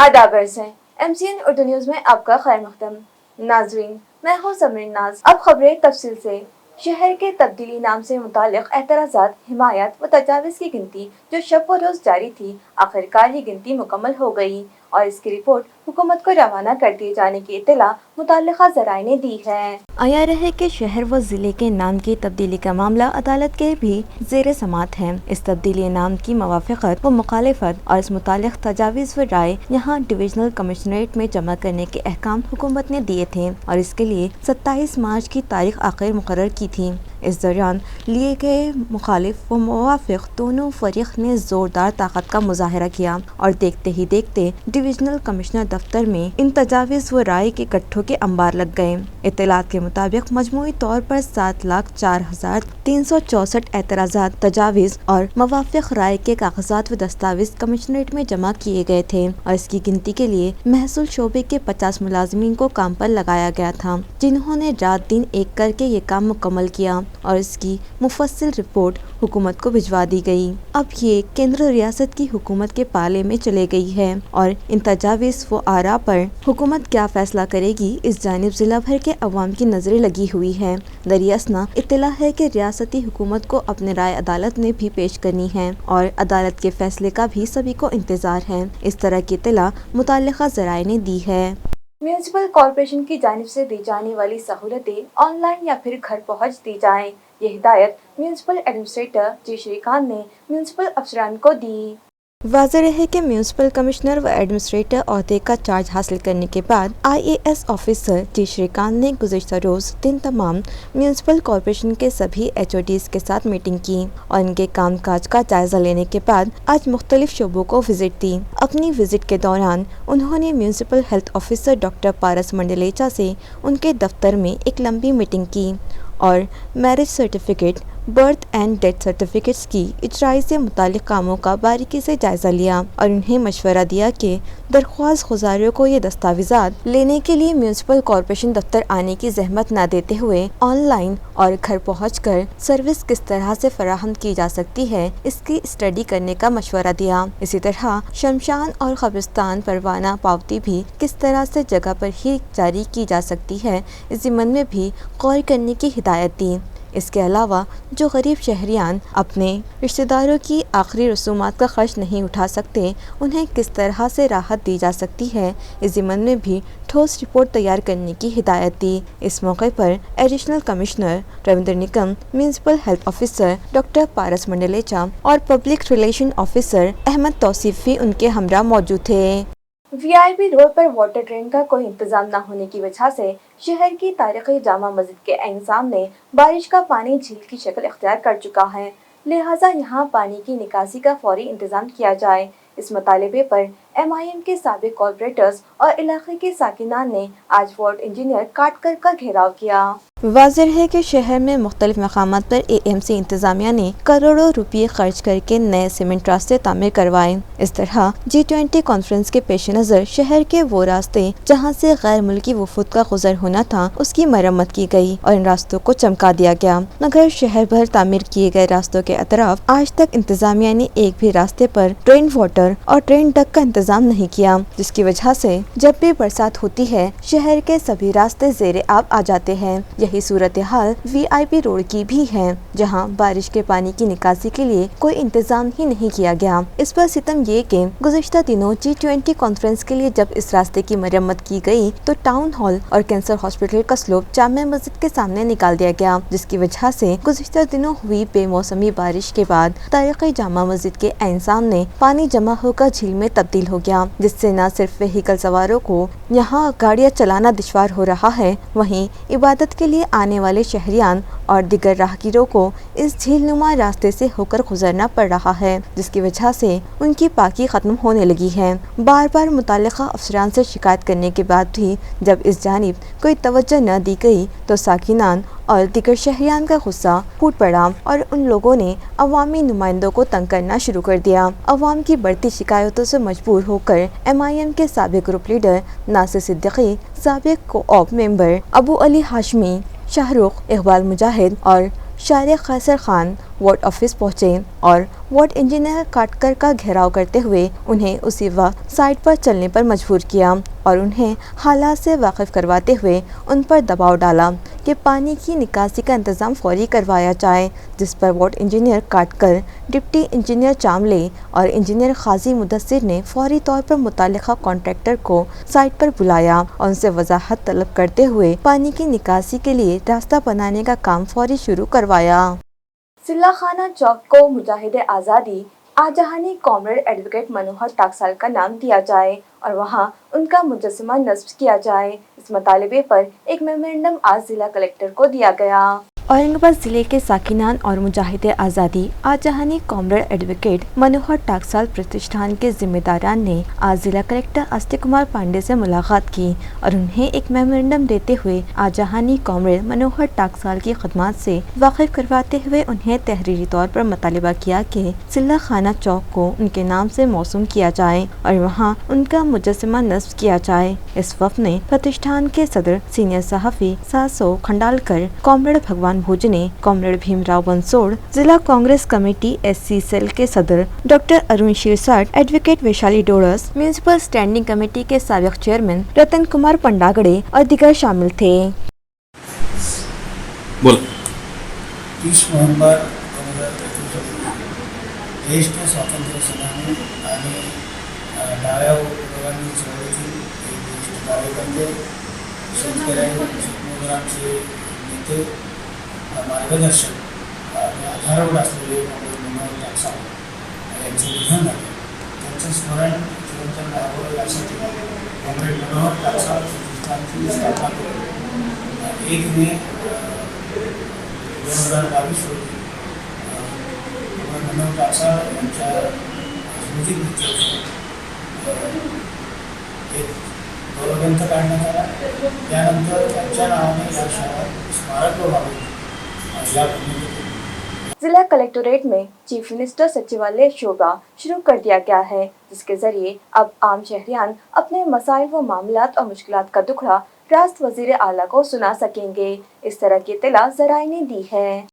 आदाब अर्ज़ हैं MCN उर्दू न्यूज़ में आपका खैर मक़दम। नाज़रीन, मैं हूँ ज़मीन नाज। अब खबरें तफसील से। शहर के तब्दीली नाम से मुताल्लिक़ एतराज़ात, हिमायत व तजावीज़ की गिनती जो शब व रोज़ जारी थी, आखिरकार ये गिनती मुकम्मल हो गई और इसकी रिपोर्ट हुकूमत को रवाना कर दिए जाने की इत्तला मुतल्लिक़ा ज़राए ने दी है। आया रहे कि शहर व ज़िले के नाम की तब्दीली का मामला अदालत के भी ज़ेर समात है। इस तब्दीली नाम की मवाफ़क़त व मुखालिफत और इस मुतालिक तजावीज़ व राय यहाँ डिविजनल कमिश्नरेट में जमा करने के अहकाम हुकूमत ने दिए थे और इसके लिए 27 मार्च की तारीख आखिर मुकर्रर की थी। इस दौरान लिए गए मुखालिफ व मुवाफ़िक़ दोनों फ़रीक़ ने ज़ोरदार ताकत का मुज़ाहरा किया और देखते ही देखते डिविजनल कमिश्नर दफ्तर में इन तजावीज़ व राय के गट्ठों के अंबार लग गए। इत्तलात के मुताबिक मजमूई तौर पर 7,04,364 एतराज़ात, तजावीज़ और मुवाफ़िक़ राय के कागज़ात व दस्तावेज़ कमिश्नरेट में जमा किए गए थे और इसकी गिनती के लिए महसूल शोबे के 50 मुलाज़मीन को काम पर लगाया गया था, जिन्होंने रात दिन एक करके ये काम मुकम्मल किया और इसकी मुफस्सिल रिपोर्ट हुकूमत को भिजवा दी गई। अब ये केंद्र रियासत की हुकूमत के पाले में चले गई है और इन तजावीज़ व आरा पर हुकूमत क्या फैसला करेगी, इस जानिब ज़िला भर के अवाम की नज़रें लगी हुई है। दरियासना इत्तला है कि रियासती हुकूमत को अपने राय अदालत में भी पेश करनी है और अदालत के फैसले का भी सभी को इंतज़ार है। इस तरह की इत्तला मुतल्लिक़ा ज़राए ने दी है। म्यूनिसिपल कॉरपोरेशन की जानिब से दी जाने वाली सहूलतें ऑनलाइन या फिर घर पहुँच दी जाएं, ये हिदायत म्यूनिसिपल एडमिनिस्ट्रेटर जी श्रीकांत ने म्यूनिसिपल अफसरान को दी। वाज़ेह है कि म्यूनिसिपल कमिश्नर व एडमिनिस्ट्रेटर ओहदे का चार्ज हासिल करने के बाद IAS ऑफिसर जी श्रीकांत ने गुज़िश्ता रोज़ दिन तमाम म्यूनिसिपल कॉरपोरेशन के सभी HODs के साथ मीटिंग की और इनके कामकाज का जायज़ा लेने के बाद आज मुख्तलिफ शोबों को विज़िट दी। अपनी विज़िट के दौरान उन्होंने municipal health officer doctor Paras Mandlecha से उनके दफ्तर में एक लंबी मीटिंग की और marriage certificate, birth and death certificates की इजराई से मुतालिक कामों का बारीकी से जायज़ा लिया और उन्हें मशवरा दिया कि दरख्वास्त गुज़ारियों को ये दस्तावेज़ात लेने के लिए म्यूनिसिपल कॉरपोरेशन दफ्तर आने की जहमत न देते हुए ऑनलाइन और घर पहुंचकर सर्विस किस तरह से फराहम की जा सकती है, इसकी स्टडी करने का मशवरा दिया। इसी तरह शमशान और कब्रिस्तान परवाना पावती भी किस तरह से जगह पर ही जारी की जा सकती है, इस ज़िम्मन में भी गौर करने की हिदायत दी। इसके अलावा जो गरीब शहरियान अपने रिश्तेदारों की आखिरी रसूमात का खर्च नहीं उठा सकते, उन्हें किस तरह से राहत दी जा सकती है, इस ज़िम्मन में भी ठोस रिपोर्ट तैयार करने की हिदायत दी। इस मौके पर additional commissioner Ravindra Nikam, municipal health officer doctor Paras Mandlecha और public relation officer Ahmed Tauseef भी उनके हमरा मौजूद थे। VIP रोड पर वाटर ट्रेन का कोई इंतजाम न होने की वजह से शहर की तारीखी जामा मस्जिद के ऐन सामने बारिश का पानी झील की शक्ल इख्तियार कर चुका है, लिहाजा यहाँ पानी की निकासी का फौरी इंतजाम किया जाए। इस मुतालिबे पर MIM के साबिक कॉर्पोरेटर्स और इलाके के साकिनान ने आज वार्ड इंजीनियर काटकर का घेराव किया। वाज़ेह है कि शहर में मुख्तलिफ मकामात पर AMC इंतज़ामिया ने करोड़ों रुपये खर्च करके नए सीमेंट रास्ते तामीर करवाए। इस तरह G20 कॉन्फ्रेंस के पेश नज़र शहर के वो रास्ते जहां से गैर मुल्की वफूद का गुजर होना था, उसकी मरम्मत की गई और इन रास्तों को चमका दिया गया। मगर शहर भर तामीर किए गए रास्तों के अतराफ आज तक इंतज़ामिया ने एक भी रास्ते पर ड्रेन वाटर और ड्रेन डक का इंतजाम नहीं किया, जिसकी वजह से जब भी बरसात होती है शहर के सभी रास्ते ज़ेरे आब आ जाते हैं। यही सूरत हाल VIP रोड की भी है, जहां बारिश के पानी की निकासी के लिए कोई इंतजाम ही नहीं किया गया। इस पर सितम ये कि गुज़िश्ता दिनों G20 कॉन्फ्रेंस के लिए जब इस रास्ते की मरम्मत की गई तो टाउन हॉल और कैंसर हॉस्पिटल का स्लोप जामा मस्जिद के सामने निकाल दिया गया, जिसकी वजह से गुज़िश्ता दिनों हुई बेमौसमी बारिश के बाद तारीखी जामा मस्जिद के ऐन सामने पानी जमा होकर झील में तब्दील हो गया, जिससे न सिर्फ व्हीकल सवारों को यहाँ गाड़ियाँ चलाना दुश्वार हो रहा है, वहीं इबादत के लिए आने वाले शहरियान और दिगर राहगीरों को इस झील नुमा रास्ते से होकर गुजरना पड़ रहा है, जिसकी वजह से उनकी पाकी ख़त्म होने लगी है। बार बार मुताल्लिक़ा अफसरान से शिकायत करने के बाद भी जब इस जानिब कोई तवज्जो न दी गई तो साकिनान और दिगर शहरियान का गुस्सा फूट पड़ा और उन लोगों ने अवामी नुमाइंदों को तंग करना शुरू कर दिया। अवाम की बढ़ती शिकायतों से मजबूर होकर MIM के साबिक ग्रुप लीडर नासिर सिद्दीकी, साबिक को-ऑप मेंबर अबू अली हाशमी, शाहरुख, इकबाल मुजाहिद और शायर कैसर खान वार्ड ऑफिस पहुंचे और वार्ड इंजीनियर काटकर का घेराव करते हुए उन्हें उसी वक्त साइट पर चलने पर मजबूर किया और उन्हें हालात से वाकिफ करवाते हुए उन पर दबाव डाला कि पानी की निकासी का इंतज़ाम फौरी करवाया जाए, जिस पर वार्ड इंजीनियर काटकर, डिप्टी इंजीनियर चामले और इंजीनियर खाजी मुदस्सिर ने फौरी तौर पर मुतालिका कॉन्ट्रैक्टर को साइट पर बुलाया और उनसे वजाहत तलब करते हुए पानी की निकासी के लिए रास्ता बनाने का काम फौरी शुरू करवाया। सिल्ला खाना चौक को मुजाहिद आज़ादी आजहानी कॉमरेड एडवोकेट मनोहर टाकसाल का नाम दिया जाए और वहां उनका मुजस्समा नस्ब किया जाए। इस मुतालबे पर एक मेमोरेंडम आज जिला कलेक्टर को दिया गया। औरंगाबाद जिले के साकिनान और मुजाहिद आज़ादी आजहानी कॉमरेड एडवोकेट मनोहर टाकसाल प्रतिष्ठान के जिम्मेदारान ने आज जिला कलेक्टर आस्तिक कुमार पांडे से मुलाकात की और उन्हें एक मेमोरेंडम देते हुए आजहानी कॉमरेड मनोहर टाकसाल की खदमात से वाकिफ करवाते हुए उन्हें तहरीरी तौर पर मुतालबा किया कि सिल्ला खाना चौक को उनके नाम से मौसूम किया जाए और वहाँ उनका मुजस्समा नस्ब किया जाए। इस वक्त ने प्रतिष्ठान के सदर सीनियर सहाफ़ी सासो खंडालकर, कॉमरेड भगवान भोजने, कॉमरेड भीमराव बंसोड़, जिला कांग्रेस कमेटी SC सेल के सदर doctor Arun Shirsat, advocate Vaishali Doras, municipal standing committee के साबिक चेयरमैन रतन कुमार पंडागड़े और दिगर शामिल थे। 30 नोव्हेंबर 2023 ज्येष्ठ स्वातंत्र्य सेनानी आणि डाव्या विभागांनी चळवळीतील एक ज्येष्ठ कार्यकर्ते, शेतकऱ्यांचे नेते, मार्गदर्शक आणि आधारवड असलेले मनोहर टाकसाल यांचे निधन झाले. त्यांचे स्मरण जिवंत राहावं यासाठी कॉम्रेड मनोहर टाकसाल प्रतिष्ठानची स्थापना करून 1 मे 2022 रोजी मनोहर टाकसाल यांच्या स्मृतिप्रीत्यर्थ एक गौरवग्रंथ काढण्यात आला. त्यानंतर त्यांच्या नावाने या शहरात स्मारक व्हावे या भूमिकेत जिला कलेक्टोरेट में चीफ मिनिस्टर सचिवालय शोबा शुरू कर दिया गया है, जिसके जरिए अब आम शहरियान अपने मसाइल व मामलात और मुश्किलात का दुखड़ा रास्त वजीर आला को सुना सकेंगे। इस तरह की इत्तला ज़राए ने दी है।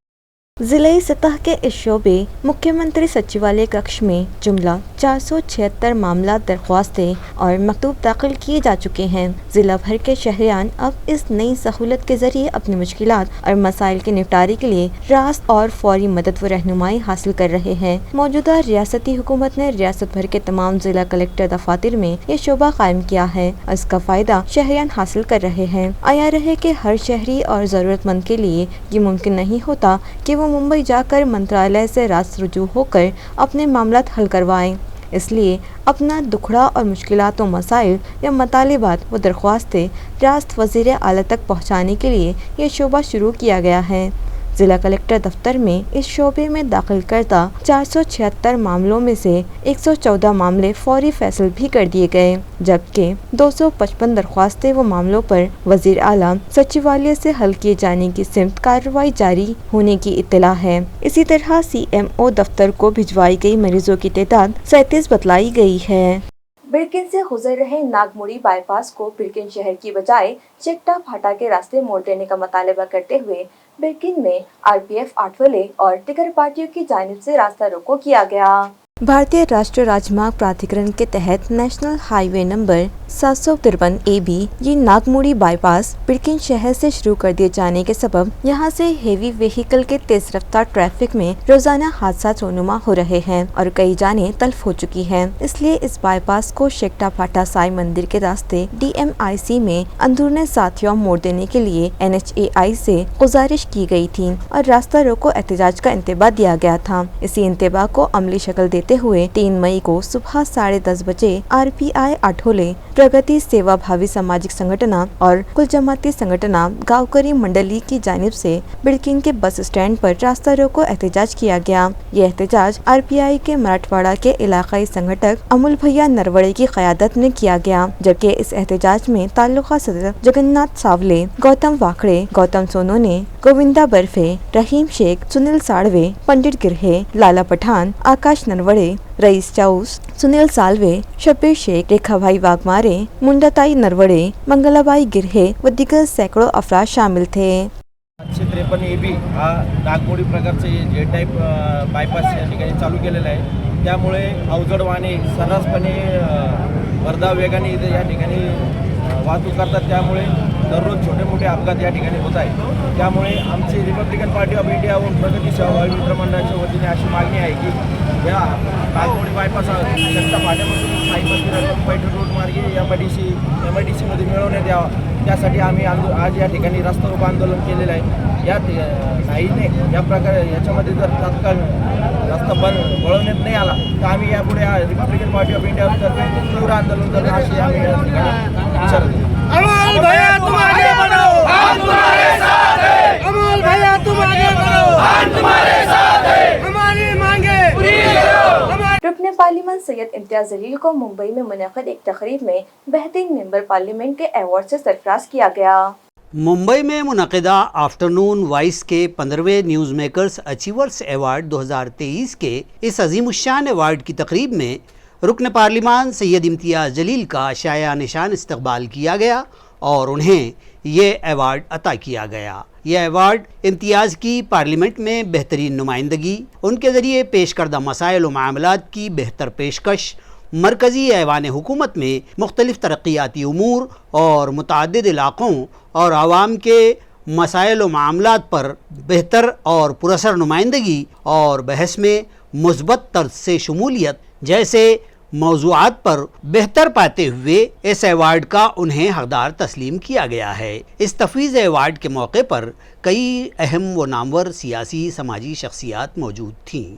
जिलाई सतह के इस शोबे मुख्यमंत्री सचिवालय कक्ष में जुमला 476 मामला दरख्वास्तें और मकतूब दाखिल किए जा चुके हैं। जिला भर के शहरियान अब इस नई सहूलत के जरिए अपनी मुश्किलात और मसाइल के निपटारे के लिए रास्त और फौरी मदद व रहनुमाई हासिल कर रहे हैं। मौजूदा रियासती हुकूमत ने रियासत भर के तमाम जिला कलेक्टर दफातर में ये शोबा कायम किया है और इसका फ़ायदा शहरियान हासिल कर रहे हैं। आया रहे कि हर शहरी और ज़रूरतमंद के लिए ये मुमकिन नहीं होता कि वो मुंबई जाकर मंत्रालय से रास्त रुजू होकर अपने मामलात हल करवाएं। इसलिए अपना दुखड़ा और मुश्किलात व मसाइल या मतालिबात व दरख्वास्तें रास्त वज़ीर आला तक पहुँचाने के लिए ये शोबा शुरू किया गया है। जिला कलेक्टर दफ्तर में इस शोबे में दाखिल करदा 476 मामलों में से 114 मामले फौरी फैसल भी कर दिए गए, जबकि 255 दरख्वास्तें व मामलों पर वज़ीर आला सचिवालय से हल किए जाने की सिमत कार्रवाई जारी होने की इत्तला है। इसी तरह CMO दफ्तर को भिजवाई गई मरीजों की तादाद 37 बतलाई गई है। बिल्किन से गुजर रहे नागमुड़ी बाईपास को बिल्किन शहर की बजाय शेकटा फाटा के रास्ते मोड़ देने का मुतालबा करते हुए बिल्किन में RPF 8 वाले और टिकर पार्टियों की जानिब से रास्ता रोको किया गया। भारतीय राष्ट्रीय राजमार्ग प्राधिकरण के तहत नेशनल हाईवे नंबर 753 AB ये नागमुड़ी बाईपास बिल्किन शहर से शुरू कर दिए जाने के सबब यहाँ से हेवी व्हीकल के तेज रफ्तार ट्रैफिक में रोजाना हादसा रोनुमा हो रहे हैं और कई जानें तल्फ हो चुकी हैं। इसलिए इस बाईपास को शेकटा फाटा साई मंदिर के रास्ते DMIC में अंदरूने साथियों मोड़ देने के लिए NHAI से गुजारिश की गई थी और रास्ता रोको एहतजाज का इंतबा दिया गया था। इसी इंतबा को अमली शक्ल देते हुए 3 मई को सुबह 10:30 बजे RPI आठोले प्रगति सेवा भावी सामाजिक संगठना और कुल जमाती संगठना गांवकरी मंडली की जानिब से बिल्किन के बस स्टैंड पर रास्ता रोको एहतजाज किया गया। ये एहतजाज RPI के मराठवाड़ा के इलाकाई संगठक अमूल भैया नरवड़े की क़यादत में किया गया, जबकि इस एहतजाज में तालुका सदर जगन्नाथ सावले, गौतम वाकड़े, गौतम सोनोने, गोविंदा बर्फे, रहीम शेख, सुनील साड़वे, पंडित गिरहे, लाला पठान, आकाश नरवड़े, रईस चाउस, सुनील सालवे, शब्बीर शेख, रेखा भाई वाघमारे, मुंडाताई नरवड़े, मंगलाबाई गिरहे व दिगर सैकड़ों अफराद शामिल थे। 753 आपण AB हा नागमोडी प्रकारचे जे टाईप बायपास या ठिकाणी चालू केलेला आहे, त्यामुळे अवजड वाहने सर्रासपणे वर्धा वेगाने या ठिकाणी वाहतूक करतात, त्यामुळे दररोज छोटे मोठे अपघात या ठिकाणी होत आहे. त्यामुळे आमची रिपब्लिकन पार्टी ऑफ इंडिया व प्रगती सेवाभावी मित्रमंडळाच्या वतीने अशी मागणी आहे की या नागमोडी बायपास जनता फाट्यापासून साई मंदिर पैठण रोड मार्गे MIDCमध्ये मिळवण्यात यावा, त्यासाठी आम्ही आज या ठिकाणी रस्ता रोको आंदोलन केलेलं आहे. नाहीने या प्रकारे याच्यामध्ये जर तात्काळ रस्ता वळवण्यात नाही आला तर आम्ही यापुढे रिपब्लिकन पार्टी ऑफ इंडिया तर्फे तीव्र आंदोलन करू अशी आम्ही या ठिकाणी इशारा देतो. अमोल भैया तुम आगे बढ़ो, हम तुम्हारे साथ हैं। अमोल भैया तुम आगे बढ़ो, हम तुम्हारे साथ हैं। हमारी मांगे पूरी करो। रुकने पार्लियामेंट सैयद इम्तियाज जलील को मुंबई में मुनक़िद एक तकरीब में बेहतरीन मेंबर पार्लियामेंट के अवार्ड से सरफराज किया गया। मुंबई में मुनक़िदा आफ्टरनून वॉइस के 15वें न्यूज़ मेकर्स अचीवर्स अवार्ड 2023 के इस अजीमुशान अवार्ड की तकरीब में रुकन पार्लिमान सैयद इम्तियाज़ जलील का शाया निशान इस्तकबाल किया गया और उन्हें ये अवार्ड अता किया गया। यह अवार्ड इम्तियाज़ की पार्लियामेंट में बेहतरीन नुमाइंदगी, उनके ज़रिए पेश करदा मसाइल व मामलात की बेहतर पेशकश, मरकज़ी ऐवान हुकूमत में मुख्तलिफ़ तरक्याती उमूर और मुतअद्दिद इलाक़ों और आवाम के मसाइल व मामलात पर बेहतर और पुरअसर नुमाइंदगी और बहस में मुस्बत तर्ज से शमूलियत जैसे मौज़ूआत पर बेहतर पाते हुए इस अवार्ड का उन्हें हकदार तस्लीम किया गया है। इस तफवीज़ अवार्ड के मौके पर कई अहम व नामवर सियासी समाजी शख्सियात मौजूद थीं।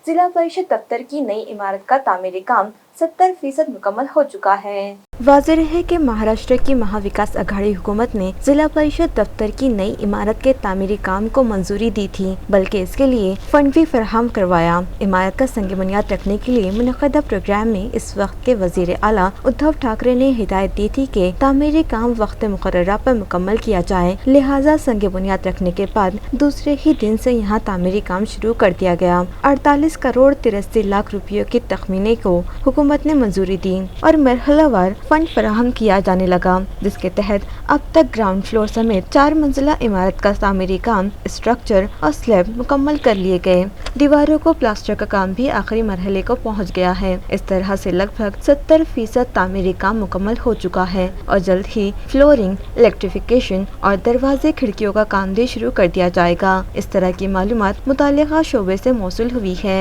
जिला परिषद दफ्तर की नई इमारत का तामीरी काम 70% मुकम्मल हो चुका है। वाज़ेह है कि महाराष्ट्र की महाविकास अघाड़ी हुकूमत ने जिला परिषद दफ्तर की नई इमारत के तामीरी काम को मंजूरी दी थी, बल्कि इसके लिए फंड भी फराहम करवाया। इमारत का संग बुनियाद रखने के लिए मुनक़्क़दा प्रोग्राम में इस वक्त के वज़ीर आला उद्धव ठाकरे ने हिदायत दी थी कि तामीरी काम वक्त मुकर्ररा पर मुकम्मल किया जाए। लिहाजा संग बुनियाद रखने के बाद दूसरे ही दिन से यहाँ तामीरी काम शुरू कर दिया गया। 48 करोड़ 83 लाख रुपयों के तखमीने को हुकूमत ने मंजूरी दी और मरहलावार फंड फराहम किया जाने लगा, जिसके तहत अब तक ग्राउंड फ्लोर समेत 4 मंजिला इमारत का तामीरी काम, स्ट्रक्चर और स्लैब मुकम्मल कर लिए गए। दीवारों को प्लास्टर का काम भी आखिरी मरहले को पहुंच गया है। इस तरह से लगभग 70% तामीरी काम मुकम्मल हो चुका है और जल्द ही फ्लोरिंग, इलेक्ट्रिफिकेशन और दरवाजे खिड़कियों का काम भी शुरू कर दिया जाएगा। इस तरह की मालूमात मुताल्लिक़ा शोबे से मौसूल हुई है।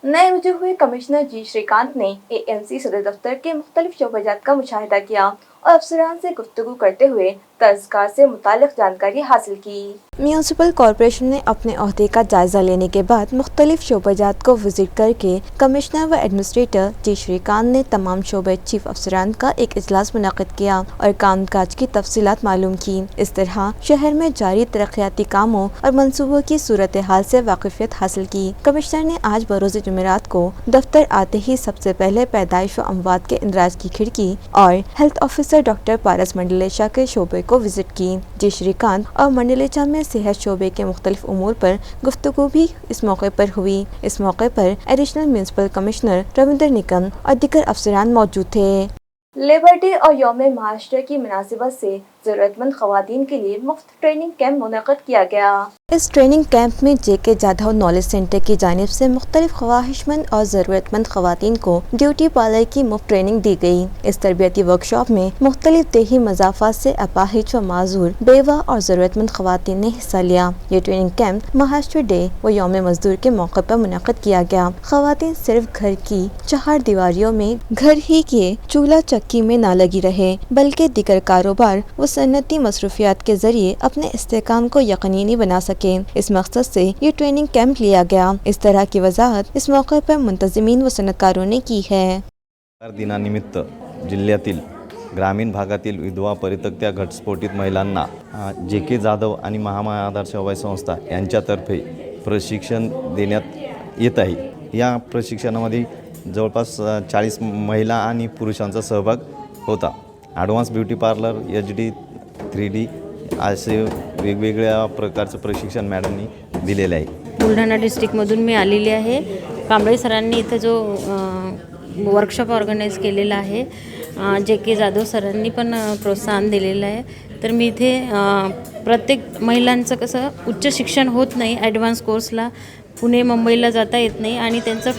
नए रुझे हुए कमिश्नर जी श्रीकांत ने AMC सदर दफ्तर के मुख्तलिफ शोबाजात का मुशाहिदा किया और अफसरान से गुफ्तगू करते हुए तर्जकार से मुतालिक जानकारी हासिल की। म्यूनसिपल कॉरपोरेशन ने अपने ओहदे का जायजा लेने के बाद मुख्तलिफ शोबाजात को विजिट करके कमिश्नर व एडमिनिस्ट्रेटर जी श्रीकांत ने तमाम शोबे चीफ अफसरान का एक इजलास मुनक़्क़िद किया और काम काज की तफसीलात मालूम की। इस तरह शहर में जारी तरक्याती कामों और मनसूबों की सूरत हाल से वाकिफियत हासिल की। कमिश्नर ने आज बरोज़ जुमेरात को दफ्तर आते ही सबसे पहले पैदाइश व अमवात के इंदराज की खिड़की और health officer doctor Paras Mandlecha के शोबे को विजिट की। जी श्रीकांत और मंडलेचा में सेहत शोबे के मुख्तलिफ उमूर पर गुफ्तगू भी इस मौके पर हुई। इस मौके पर additional municipal commissioner Ravindra Nikam और दीगर अफसरान मौजूद थे। लेबर डे और यौम महाराष्ट्र की मुनासिबत से ज़रूरतमंद ख़वातीन के लिए मुफ्त ट्रेनिंग कैंप मुनक़्क़िद किया गया। इस ट्रेनिंग कैंप में JK जाधव नॉलेज सेंटर की जानिब से मुख्तलिफ ख्वाहिशमंद और ज़रूरतमंद ख़वातीन को ब्यूटी पार्लर की मुफ्त ट्रेनिंग दी गई। इस तरबियती वर्कशॉप में मुख्तलिफ देही मज़ाफ़ात से अपाहिज व माजूर, बेवा और ज़रूरतमंद ख़वातीन ने हिस्सा लिया। ये ट्रेनिंग कैंप महाराष्ट्र डे व यौम मज़दूर के मौके पर मुनक़्क़िद किया गया। ख़वातीन सिर्फ घर की 4 दीवारियों में घर ही के चूल्हा चक्की में न लगी रहे, बल्कि दीगर कारोबार व सन्नती मसरूफियात के ज़रिए अपने इस्तेकाम को यकीनी बना सके। इस मकसद से ये ट्रेनिंग कैंप लिया गया। इस तरह की वजाहत इस मौके पर मुंतज़िमीन व सनतकारों ने की है। दिनानिमित्त जिल्ह्यातील ग्रामीण भागातील विधवा परित्यक्त्या घटस्फोटित महिलांना JK जाधव आणि महामाया आधार सेवा संस्था यांच्यातर्फे प्रशिक्षण देण्यात येत आहे। या प्रशिक्षणामध्ये जवळपास 40 महिला आणि पुरुषांचा सहभाग होता। Advance beauty parlour, HD, 3D असे वेगवेगळ्या प्रकारचं प्रशिक्षण मॅडमनी दिलेलं आहे। बुलढाणा डिस्ट्रिक्टमधून मी आलेली आहे। कांबळे सरांनी इथं जो वर्कशॉप ऑर्गनाईज केलेला आहे, JK जाधव सरांनी पण प्रोत्साहन दिलेलं आहे। तर मी इथे प्रत्येक महिलांचं कसं उच्च शिक्षण होत नाही, ॲडव्हान्स कोर्सला पुणे मुंबईला जाता येत नाही आणि त्यांचं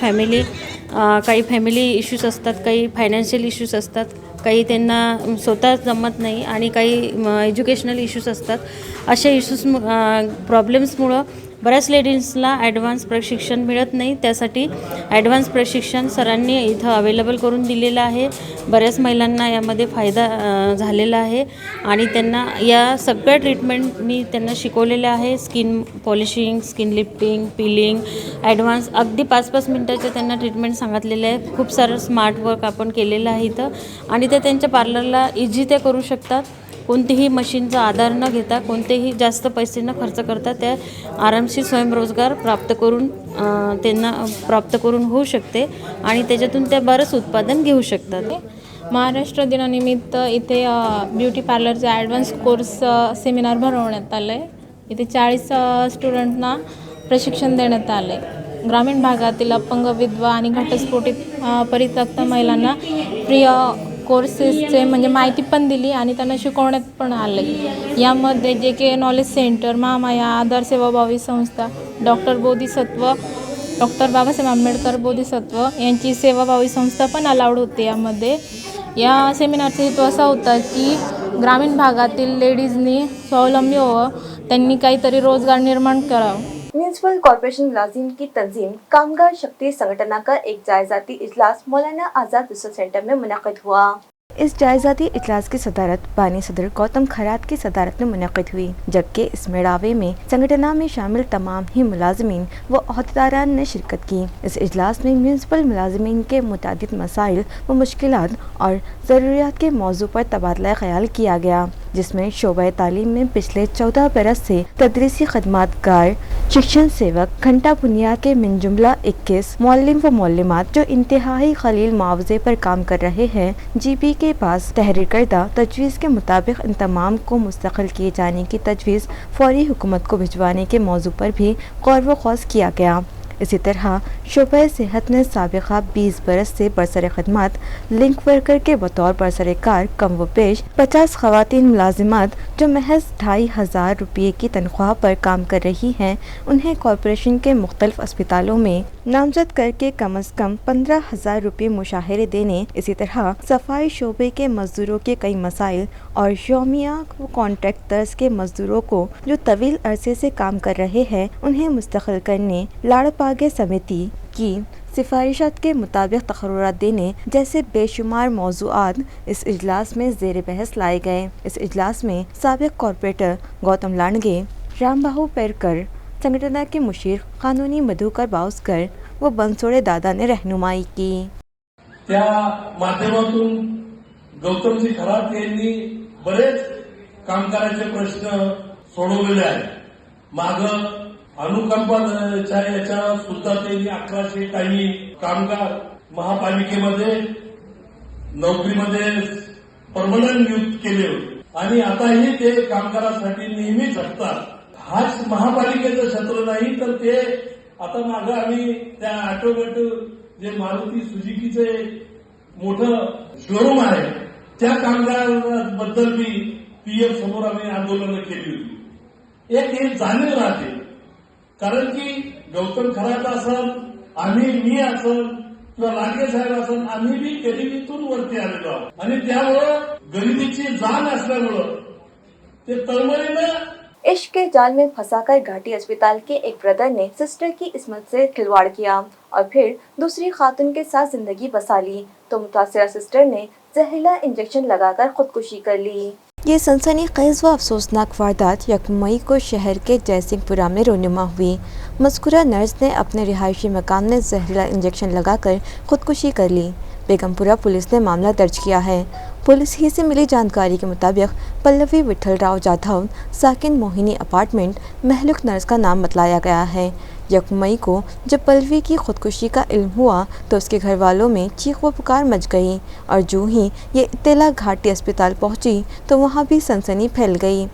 काही फॅमिली इश्यूज असतात, काही फायनान्शियल इश्यूज असतात, काही त्यांना स्वतः जमत नाही आणि काही एज्युकेशनल इश्यूज असतात. अशा प्रॉब्लेम्समुळं बऱ्याच लेडीजला ॲडव्हान्स प्रशिक्षण मिळत नाही. त्यासाठी ॲडव्हान्स प्रशिक्षण सरांनी इथं अवेलेबल करून दिलेलं आहे. बऱ्याच महिलांना यामध्ये फायदा झालेला आहे आणि त्यांना या सगळ्या ट्रीटमेंट मी त्यांना शिकवलेल्या आहे. Skin polishing, skin lifting, peeling, advance अगदी 5-5 मिनटाचे त्यांना ट्रीटमेंट सांगितलेले आहे. खूप सारं स्मार्ट वर्क आपण केलेलं आहे इथं आणि ते त्यांच्या पार्लरला इझी ते करू शकतात. कोणतेही मशीनचा आधार न घेता, कोणतेही जास्त पैसे न खर्च करता त्या आरामशीर स्वयंरोजगार प्राप्त करून होऊ शकते आणि त्याच्यातून त्या बरंच उत्पादन घेऊ शकतात. महाराष्ट्र दिनानिमित्त इथे ब्युटी पार्लरचा ॲडव्हान्स कोर्स सेमिनार भरवण्यात आलं आहे. इथे 40 स्टुडंटना प्रशिक्षण देण्यात आलं आहे. ग्रामीण भागातील अपंग, विधवा आणि घटस्फोटित परित्यक्त महिलांना फ्री कोर्सेसचे म्हणजे माहिती पण दिली आणि त्यांना शिकवण्यात पण आलं आहे. यामध्ये जे के नॉलेज सेंटर, महामाया, आधार सेवाभावी संस्था, डॉक्टर बाबासाहेब आंबेडकर बोधिसत्व यांची सेवाभावी संस्था पण अलाउड होते. या सेमिनारचा हेतू असा होता की ग्रामीण भागातील लेडीजनी स्वावलंबी व्हावं, त्यांनी काहीतरी रोजगार निर्माण करावं. म्यूनसिपल कॉरपोरेशन मुलाजिम की तंजीम कामगार शक्ति संगठन का एक जायजाती इजलास मौलाना आज़ाद रिसर्च सेंटर में मुनक़िद हुआ. इस जायजाती इजलास की सदारत बानी सदर गौतम खरात की सदारत में मुनक़िद हुई, जबकि इस मेड़ावे में संगठना में शामिल तमाम ही मुलाजमीन व अहदेदारान ने शिरकत की. इस इजलास में म्यूनसिपल मुलाजमीन के मुतादिद मसाइल व मुश्किलात और ज़रूरियात के मौजू पर तबादला ख्याल किया गया, जिसमें शोबा तालीम में पिछले 14 बरस से तदरीसी खदमातगार, शिक्षण सेवक, घंटा बुनियाद के मिन जुमला 21 मौल्लिम व मौल्लिमात जो इंतहाई खलील मुआवजे पर काम कर रहे हैं, जीपी के पास तहरीर करदा तजवीज़ के मुताबिक इन तमाम को मुस्तकिल किए जाने की तजवीज़ फौरी हुकूमत को भिजवाने के मौजू पर भी गौर व खौज किया गया. इसी तरह शोबा सेहत ने साबिक़ा 20 बरस से बरसर खदमात लिंक वर्कर के बतौर बरसर कार कम व पेश 50 ख़वातीन मुलाजिमात जो महज 2500 रुपये की तनख्वाह पर काम कर रही हैं, उन्हें कॉरपोरेशन के मुख्तलिफ अस्पतालों में नामजद करके कम अज़ कम 15,000 रुपये मुशाहरे देने, इसी तरह सफाई शोबे के मज़दूरों के कई मसाइल और यौमिया व कॉन्ट्रैक्ट तर्ज के मज़दूरों को जो तवील अरसे से काम कर रहे हैं, उन्हें मुस्तकिल करने लाड़पागे समिति की सिफारिशात के मुताबिक तकर्रुरात देने जैसे बेशुमार मौज़ूआत इस इजलास में ज़ेर बहस लाए गए. इस इजलास में साबिक़ कॉरपोरेटर गौतम लांडगे, रामबाहू पेरकर, संगठन के मुशीर कानूनी मधुकर बाउस्कर व बनसोड़े दादा ने रहनुमाई की. त्या माध्यमातून गौतमजी खरात यांनी बरेच कामगारांचे प्रश्न सोडवलेले आहेत. मागं अनुकंपाच्या याच्या सुद्धा त्यांनी 1100 काही कामगार महापालिकेमध्ये नोकरीमध्ये परमनंट नियुक्त केले होते आणि आताही ते कामगारांसाठी नेहमी झटतात. हाच महापालिकेचं क्षेत्र नाही तर ते आता मागं आम्ही त्या ऑटोमॅटिक जे मारुती सुझुकीचे मोठं शोरूम आहे त्या कामगारांबद्दल बी पीएफ समोर आम्ही आंदोलनं केली होती. एक हे जाणीव राहते, कारण की गौतम खरात असल, मी असल किंवा लागे साहेब असल, आम्ही बी गरिबीतून वरती आलेलो आहोत आणि त्यामुळं गरिबीची जाण असल्यामुळं ते तळमळीनं. इश्क के जाल में फंसाकर घाटी अस्पताल के एक ब्रदर ने सिस्टर की इस्मत से खिलवाड़ किया और फिर दूसरी खातून के साथ जिंदगी बसा ली, तो मुतासिरा सिस्टर ने जहरीला इंजेक्शन लगाकर खुदकुशी कर ली. ये सनसनीखेज़ व अफसोसनाक वारदात 1 मई को शहर के जयसिंहपुरा में रोनुमा हुई. मज़कूरा नर्स ने अपने रिहायशी मकान में जहरीला इंजेक्शन लगाकर खुदकुशी कर ली. बेगमपुरा पुलिस ने मामला दर्ज किया है. पुलिस ही से मिली जानकारी के मुताबिक पल्लवी विठल राव जाधव साकिन मोहिनी अपार्टमेंट महलुक नर्स का नाम बतलाया गया है. 1 मई को जब पल्लवी की खुदकुशी का इल्म हुआ तो उसके घर वालों में चीख व पुकार मच गई और जो ही ये इत्तला घाटी अस्पताल पहुंची तो वहां भी सनसनी फैल गई.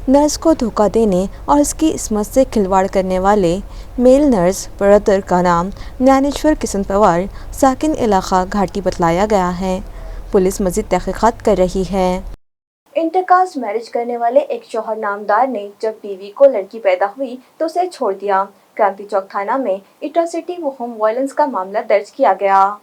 नर्स को धोखा देने और उसकी इस्मत से खिलवाड़ करने वाले मेल नर्स ब्रदर का नाम ज्ञानेश्वर किशन पवार साकिन इलाका घाटी बतलाया गया है. पुलिस मज़ीद तहक़ीक़ात कर रही है. इंटरकास्ट मैरिज करने वाले एक शौहर नामदार ने जब बीवी को लड़की पैदा हुई तो उसे छोड़ दिया। क्रांति चौक थाना में एट्रोसिटी व होम वायलेंस का मामला दर्ज किया गया।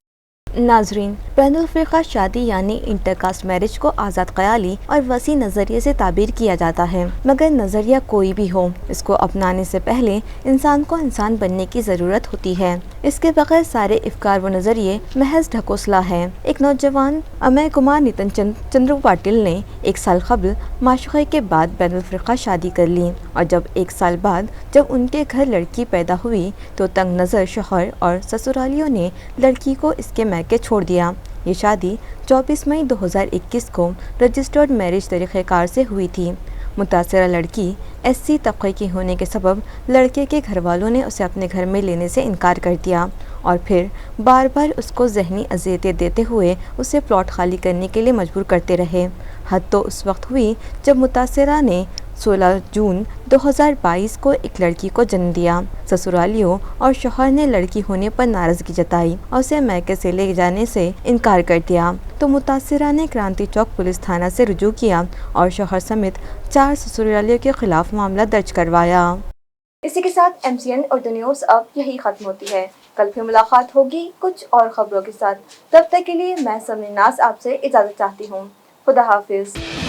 नाजरीन, बैनुल फ़िरक़ा शादी यानी इंटरकास्ट मैरिज को आज़ाद ख़याली और वसी नज़रिए से ताबीर किया जाता है, मगर नज़रिया कोई भी हो, इसको अपनाने से पहले इंसान को इंसान बनने की ज़रूरत होती है। इसके बगैर सारे अफ़कार व नज़रिए महज ढकोसला है। एक नौजवान अमय कुमार नितिन चंद्रू पाटिल ने 1 साल कबल माशूक़े के बाद बैनुल फ़िरक़ा शादी कर ली और जब 1 साल बाद जब उनके घर लड़की पैदा हुई तो तंग नज़र शौहर और ससुरालियों ने लड़की को इसके मैके छोड़ दिया। ये शादी 24 मई 2021 को रजिस्टर्ड मैरिज तरीक़ेकार से हुई थी। मुतासरा लड़की SC तबके की होने के सबब लड़के के घर वालों ने उसे अपने घर में लेने से इनकार कर दिया और फिर बार बार उसको ज़हनी अज़ियतें देते हुए उसे प्लॉट खाली करने के लिए मजबूर करते रहे। हद तो उस वक्त हुई जब मुतासरा ने 16 जून 2022 को एक लड़की को जन्म दिया। ससुरालियों और शौहर ने लड़की होने पर नाराज़गी जताई और उसे मैके से ले जाने से इनकार कर दिया तो मुतासरा ने क्रांति चौक पुलिस थाना से रुजू किया और शौहर समेत 4 ससुरालियों के खिलाफ मामला दर्ज करवाया। इसी के साथ MCN उर्दू न्यूज़ अब यही ख़त्म होती है। कल फिर मुलाकात होगी कुछ और ख़बरों के साथ। तब तक के लिए मैं समरीन नाज़ आपसे इजाज़त चाहती हूँ। खुदा हाफिज़।